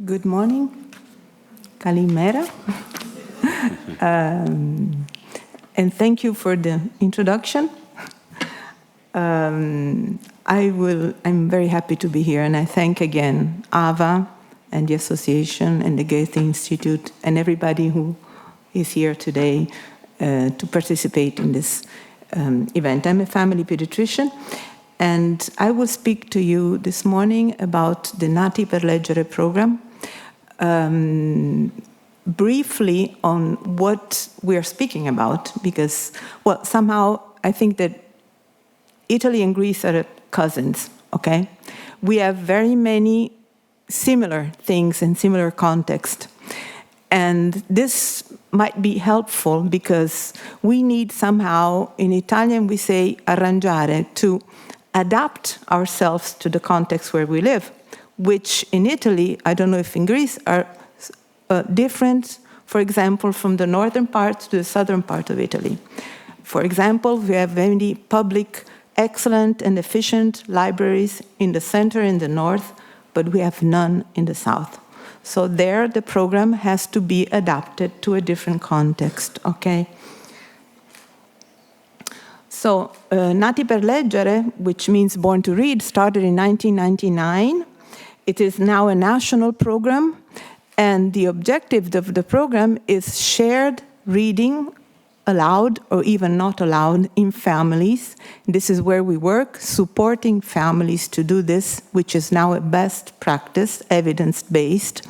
Good morning. Kalimera. And thank you for the introduction. I'm very happy to be here, and I thank again AVA and the association and the Goethe-Institut and everybody who is here today to participate in this event. I'm a family pediatrician, and I will speak to you this morning about the Nati per Leggere program, briefly on what we are speaking about, because, well, somehow I think that Italy and Greece are cousins, okay? We have very many similar things in similar context. And this might be helpful because we need somehow, in Italian we say arrangiare, to adapt ourselves to the context where we live, which in Italy, I don't know if in Greece, are different, for example, from the northern part to the southern part of Italy. For example, we have many public, excellent and efficient libraries in the center and the north, but we have none in the south. So there, the program has to be adapted to a different context, okay? So, Nati per Leggere, which means Born to Read, started in 1999. It is now a national program, and the objective of the program is shared reading, allowed or even not allowed, in families. This is where we work, supporting families to do this, which is now a best practice, evidence-based,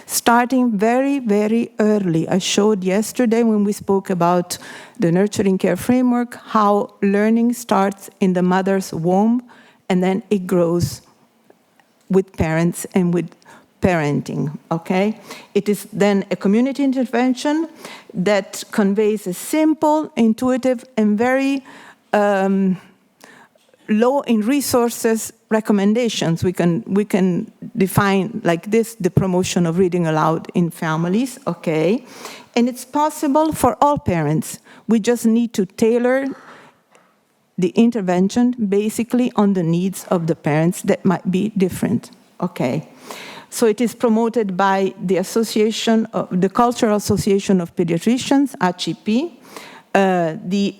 starting very, very early. I showed yesterday when we spoke about the nurturing care framework how learning starts in the mother's womb and then it grows with parents and with parenting, okay? It is then a community intervention that conveys a simple, intuitive, and very low in resources recommendations. We can define like this, the promotion of reading aloud in families, okay? And it's possible for all parents. We just need to tailor the intervention basically on the needs of the parents that might be different, okay? So it is promoted by the the Cultural Association of Pediatricians, A.P.Th, the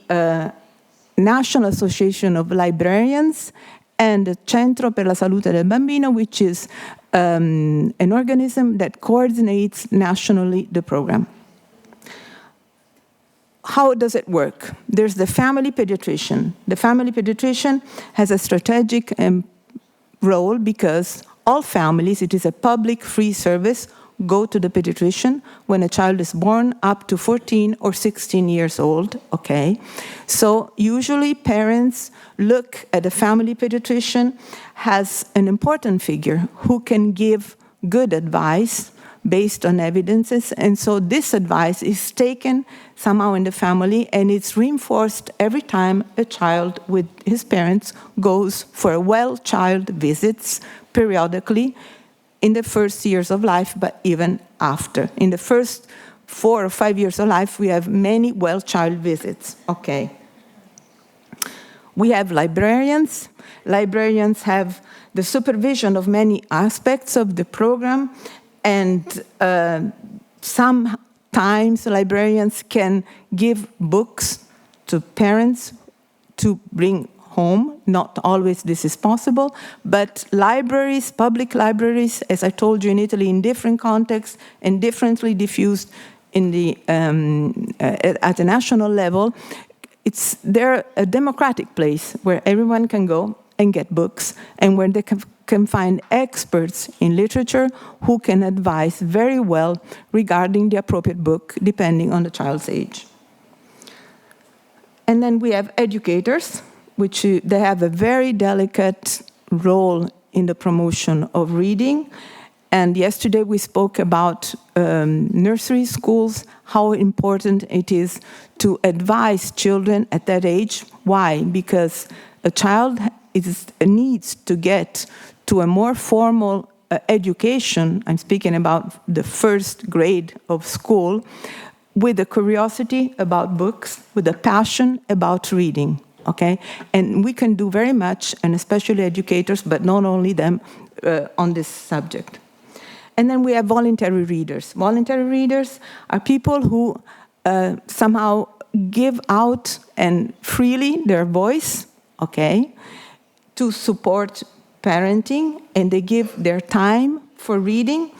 National Association of Librarians, and the Centro per la Salute del Bambino, which is an organism that coordinates nationally the program. How does it work? There's the family pediatrician. The family pediatrician has a strategic role because all families, it is a public free service, go to the pediatrician when a child is born up to 14 or 16 years old, okay? So usually parents look at a family pediatrician as an important figure who can give good advice based on evidences, and so this advice is taken somehow in the family and it's reinforced every time a child with his parents goes for well-child visits periodically in the first years of life, but even after. In the first 4 or 5 years of life, we have many well-child visits, okay? We have librarians. Librarians have the supervision of many aspects of the program, and sometimes librarians can give books to parents to bring home. Not always this is possible, but libraries, public libraries, as I told you in Italy, in different contexts and differently diffused in the, at the national level, they're a democratic place where everyone can go and get books and where they can find experts in literature who can advise very well regarding the appropriate book depending on the child's age. And then we have educators, which they have a very delicate role in the promotion of reading. And yesterday we spoke about nursery schools, how important it is to advise children at that age. Why? Because a child needs to get to a more formal education, I'm speaking about the first grade of school, with a curiosity about books, with a passion about reading. Okay, and we can do very much, and especially educators, but not only them, on this subject. And then we have voluntary readers. Voluntary readers are people who somehow give out and freely their voice, okay, to support parenting, and they give their time for reading,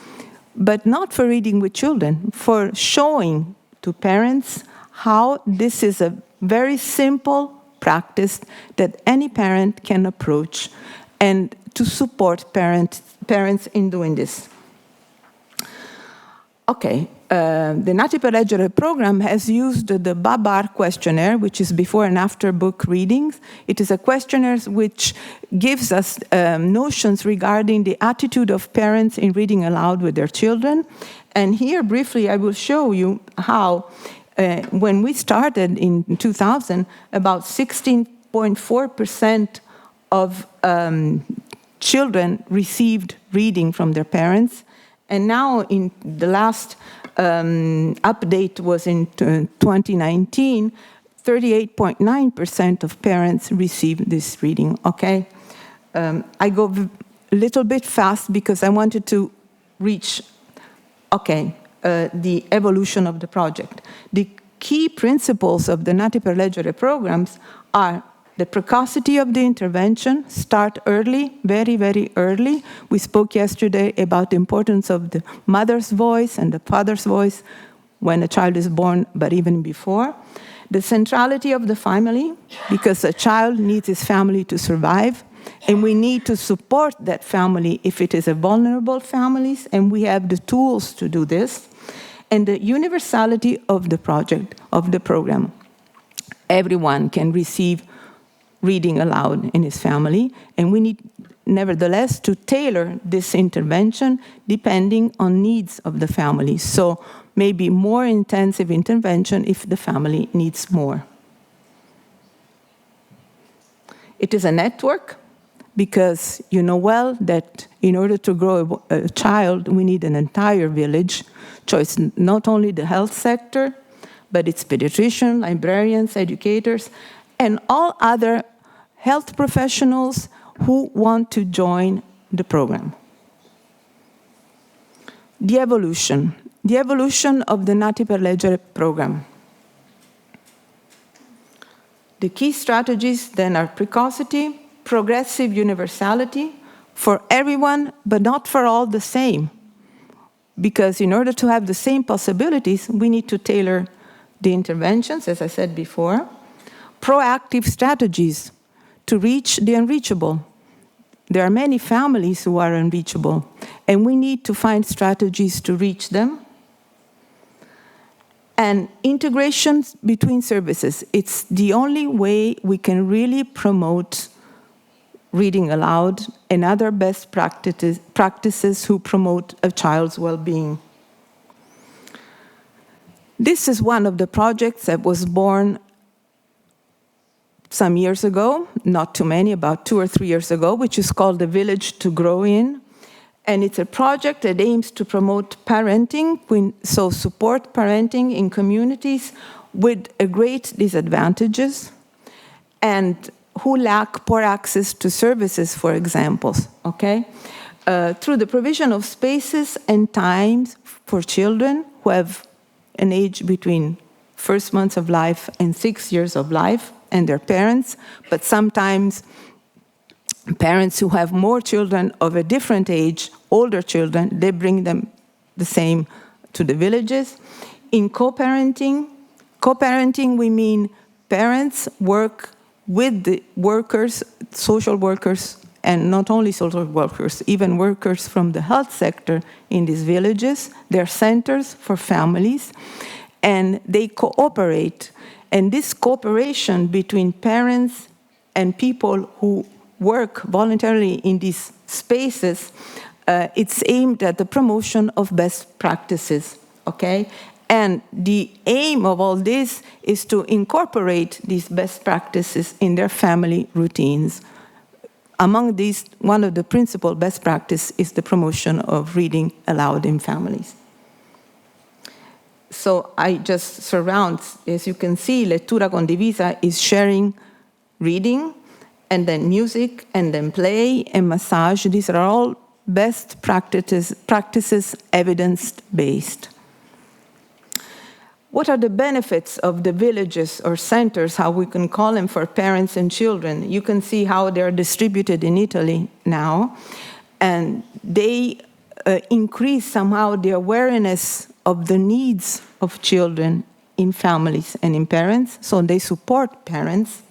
but not for reading with children, for showing to parents how this is a very simple practice that any parent can approach, and to support parents in doing this. Okay, the Nati per Leggere program has used the Babar questionnaire, which is before and after book readings. It is a questionnaire which gives us notions regarding the attitude of parents in reading aloud with their children. And here, briefly, I will show you how, when we started in 2000, about 16.4% of children received reading from their parents. And now, in the last update was in 2019, 38.9% of parents received this reading, okay? I go a little bit fast because I wanted to reach, okay, the evolution of the project. The key principles of the Nati per Leggere programs are the precocity of the intervention, start early, very, very early. We spoke yesterday about the importance of the mother's voice and the father's voice when a child is born, but even before. The centrality of the family, because a child needs his family to survive, and we need to support that family if it is a vulnerable family, and we have the tools to do this. And the universality of the project, of the program. Everyone can receive reading aloud in his family, and we need, nevertheless, to tailor this intervention depending on needs of the family. So maybe more intensive intervention if the family needs more. It is a network, because you know well that in order to grow a child, we need an entire village. Choice not only the health sector, but it's pediatricians, librarians, educators, and all other health professionals who want to join the program. The evolution of the Nati per Leggere program. The key strategies then are precocity, progressive universality, for everyone, but not for all the same. Because in order to have the same possibilities, we need to tailor the interventions, as I said before. Proactive strategies to reach the unreachable. There are many families who are unreachable, and we need to find strategies to reach them. And integration between services. It's the only way we can really promote reading aloud and other best practices who promote a child's well-being. This is one of the projects that was born some years ago, not too many, about 2 or 3 years ago, which is called The Village to Grow In. And it's a project that aims to promote parenting, so support parenting in communities with a great disadvantages and who lack poor access to services, for example, okay? Through the provision of spaces and times for children who have an age between first months of life and 6 years of life, and their parents, but sometimes parents who have more children of a different age, older children, they bring them the same to the villages. In co-parenting, we mean parents work with the workers, social workers, and not only social workers, even workers from the health sector in these villages. They're centers for families, and they cooperate. And this cooperation between parents and people who work voluntarily in these spaces, it's aimed at the promotion of best practices, okay? And the aim of all this is to incorporate these best practices in their family routines. Among these, one of the principal best practices is the promotion of reading aloud in families. So I just surround, as you can see, lettura condivisa is sharing reading, and then music, and then play, and massage. These are all best practices evidence-based. What are the benefits of the villages or centers, how we can call them, for parents and children? You can see how they're distributed in Italy now. And they increase somehow the awareness of the needs of children in families and in parents, so they support parents.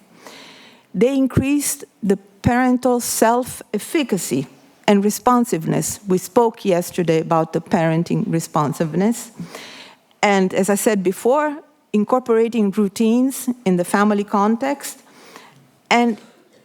They increased the parental self-efficacy and responsiveness. We spoke yesterday about the parenting responsiveness. And as I said before, incorporating routines in the family context, and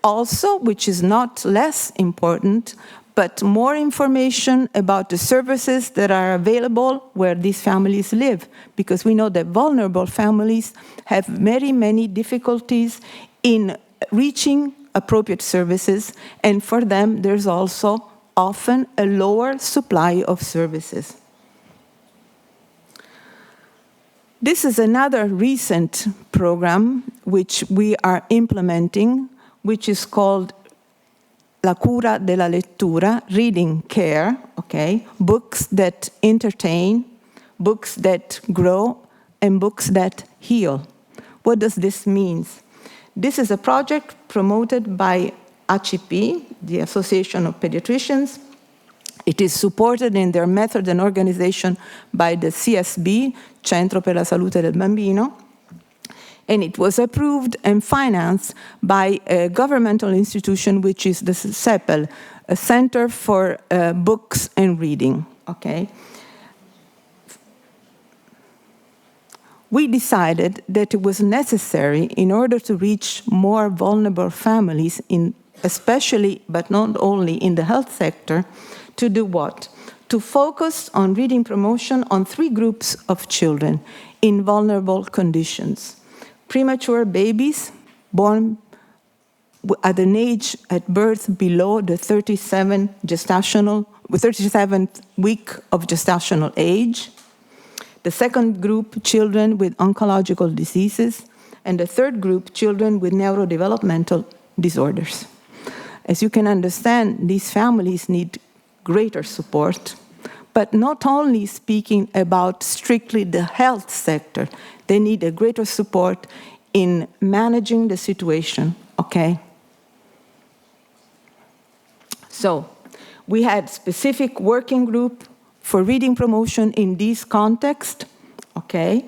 also, which is not less important, but more information about the services that are available where these families live, because we know that vulnerable families have many, many difficulties in reaching appropriate services, and for them there's also often a lower supply of services. This is another recent program which we are implementing, which is called La cura della lettura, reading care, okay? Books that entertain, books that grow, and books that heal. What does this mean? This is a project promoted by A.C.P., the Association of Pediatricians. It is supported in their method and organization by the CSB, Centro per la Salute del Bambino. And it was approved and financed by a governmental institution, which is the CEPEL, a Center for Books and Reading, okay? We decided that it was necessary, in order to reach more vulnerable families, especially, but not only, in the health sector, to do what? To focus on reading promotion on 3 groups of children in vulnerable conditions. Premature babies born at an age at birth below the 37th week of gestational age. The second group, children with oncological diseases. And the third group, children with neurodevelopmental disorders. As you can understand, these families need greater support, but not only speaking about strictly the health sector, they need a greater support in managing the situation, okay? So, we had specific working group for reading promotion in this context, okay?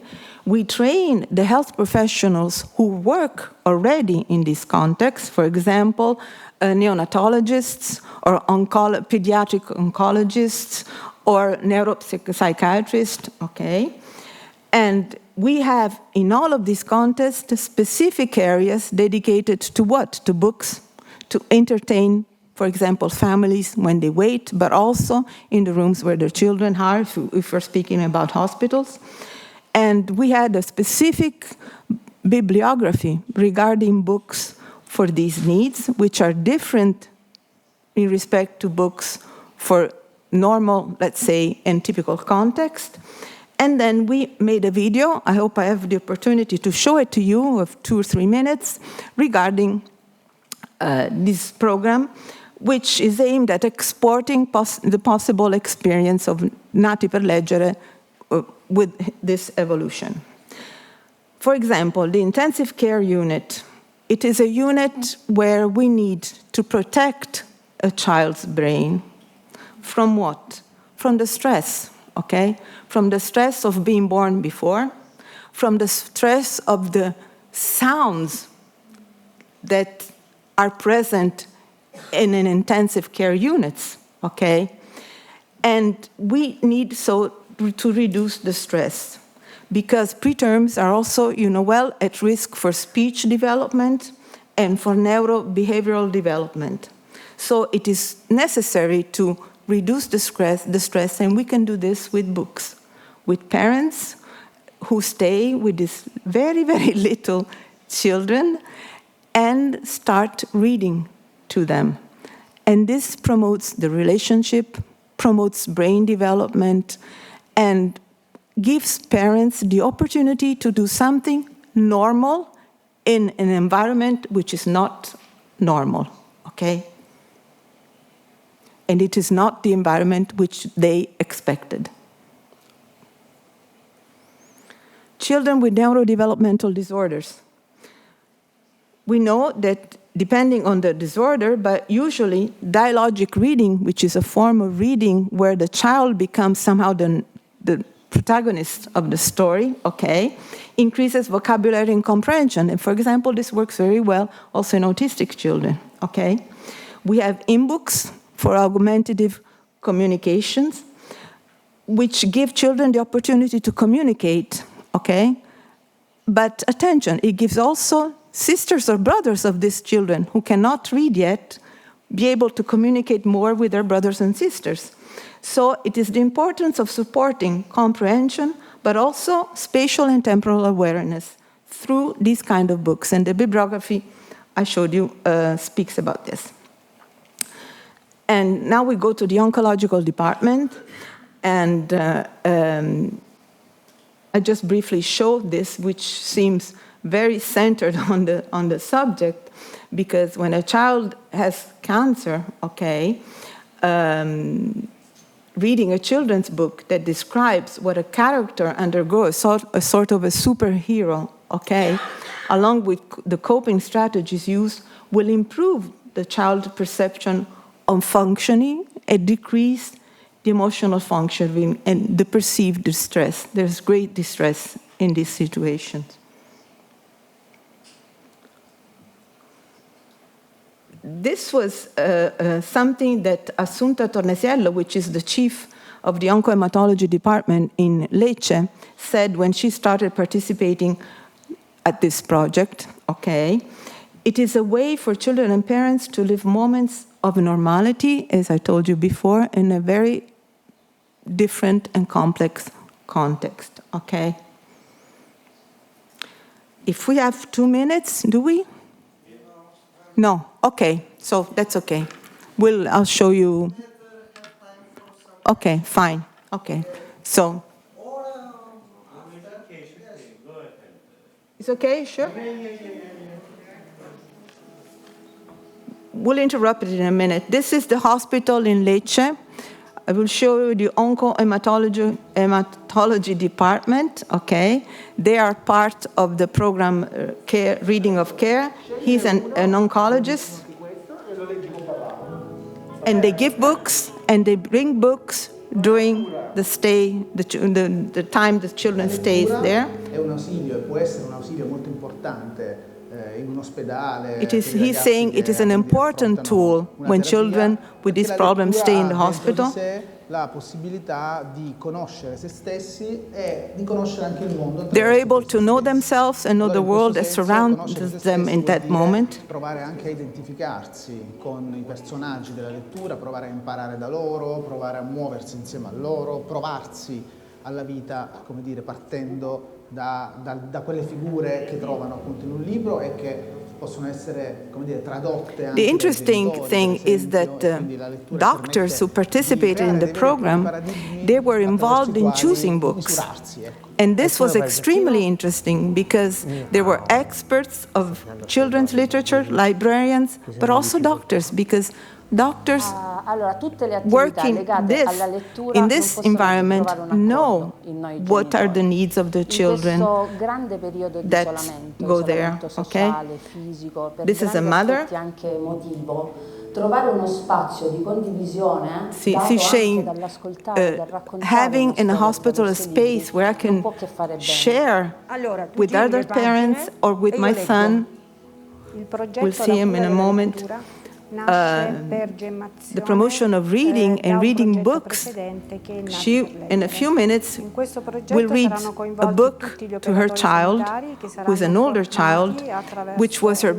We train the health professionals who work already in this context, for example, neonatologists or pediatric oncologists or neuropsychiatrists, okay? And we have, in all of these contests, specific areas dedicated to what? To books, to entertain, for example, families when they wait, but also in the rooms where their children are, if we're speaking about hospitals. And we had a specific bibliography regarding books for these needs, which are different in respect to books for normal, let's say, and typical context. And then we made a video, I hope I have the opportunity to show it to you, of 2 or 3 minutes, regarding this program, which is aimed at exporting the possible experience of Nati per Leggere with this evolution. For example, the intensive care unit, it is a unit where we need to protect a child's brain from what? From the stress, okay? From the stress of being born before, from the stress of the sounds that are present in an intensive care units, okay? And we need to reduce the stress, because preterms are also, at risk for speech development and for neurobehavioral development. So it is necessary to reduce the stress, and we can do this with books, with parents who stay with these very, very little children and start reading to them. And this promotes the relationship, promotes brain development, and gives parents the opportunity to do something normal in an environment which is not normal, okay? and it is not the environment which they expected. Children with neurodevelopmental disorders. We know that depending on the disorder, but usually dialogic reading, which is a form of reading where the child becomes somehow the protagonist of the story, okay, increases vocabulary and comprehension. And for example, this works very well also in autistic children, okay? We have in-books for augmentative communications, which give children the opportunity to communicate, okay? But attention, it gives also sisters or brothers of these children who cannot read yet be able to communicate more with their brothers and sisters. So it is the importance of supporting comprehension, but also spatial and temporal awareness through these kind of books. And the bibliography I showed you speaks about this. And now we go to the oncological department, and I just briefly showed this, which seems very centered on the subject, because when a child has cancer, okay, reading a children's book that describes what a character undergoes, a sort of a superhero, okay, along with the coping strategies used, will improve the child's perception on functioning and decrease the emotional functioning and the perceived distress. There's great distress in these situations. This was something that Assunta Tornesiello, which is the chief of the oncohematology department in Lecce, said when she started participating at this project, okay? It is a way for children and parents to live moments of normality, as I told you before, in a very different and complex context, okay? If we have 2 minutes, do we? No, okay, so that's okay. I'll show you. Okay, fine, okay. So. It's okay, sure? We'll interrupt it in a minute. This is the hospital in Lecce. I will show you the oncohematology department, okay? They are part of the program care, Reading of Care. He's an oncologist. And they give books, and they bring books during the stay, the time the children stays there. He's saying it is an important tool when children with these problems stay in the hospital. They're able to know themselves and know the world that surrounds them in that moment. Provare anche a identificarsi con i personaggi della lettura, provare a imparare da loro, provare a muoversi insieme a loro, provarsi alla vita, come dire, partendo da quelle figure che trovano appunto in un libro e che possono essere, come dire, tradotte anche. The interesting thing is that doctors who participated in the program, they were involved in choosing books. And this was extremely interesting because there were experts of children's literature, librarians, but also doctors, because doctors working in this environment know what are the needs of the children that go there, okay? This is a mother. Trovare uno spazio di condivisione She's saying, having in a hospital a space where I can share with other parents or with my son. We'll see him in a moment. The promotion of reading and reading books. She, in a few minutes, will read a book to her child, who is an older child, which was her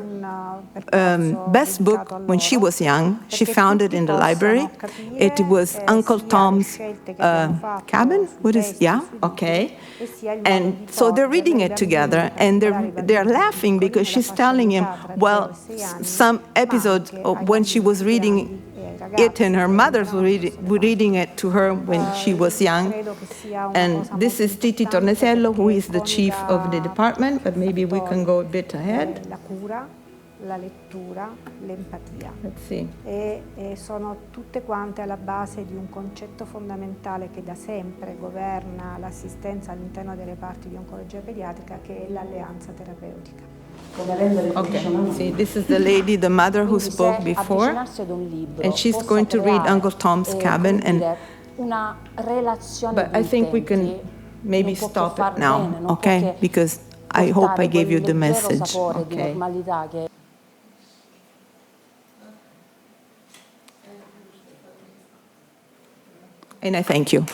best book when she was young. She found it in the library. It was Uncle Tom's Cabin. What is? Yeah, okay. And so they're reading it together, and they're laughing because she's telling him, well, some episode when she was reading it and her mother was reading it to her when she was young. And this is Titi Tornesiello, who is the chief of the department, but maybe we can go a bit ahead. la lettura, l'empatia. Let's see. E sono tutte quante alla base di un concetto fondamentale che da sempre governa l'assistenza all'interno delle parti di oncologia pediatrica, che è l'alleanza terapeutica. Okay, see, this is the lady, the mother who spoke before, and she's going to read Uncle Tom's Cabin, but I think we can maybe stop it now, okay? Because I hope I gave you the message. Okay. And I thank you.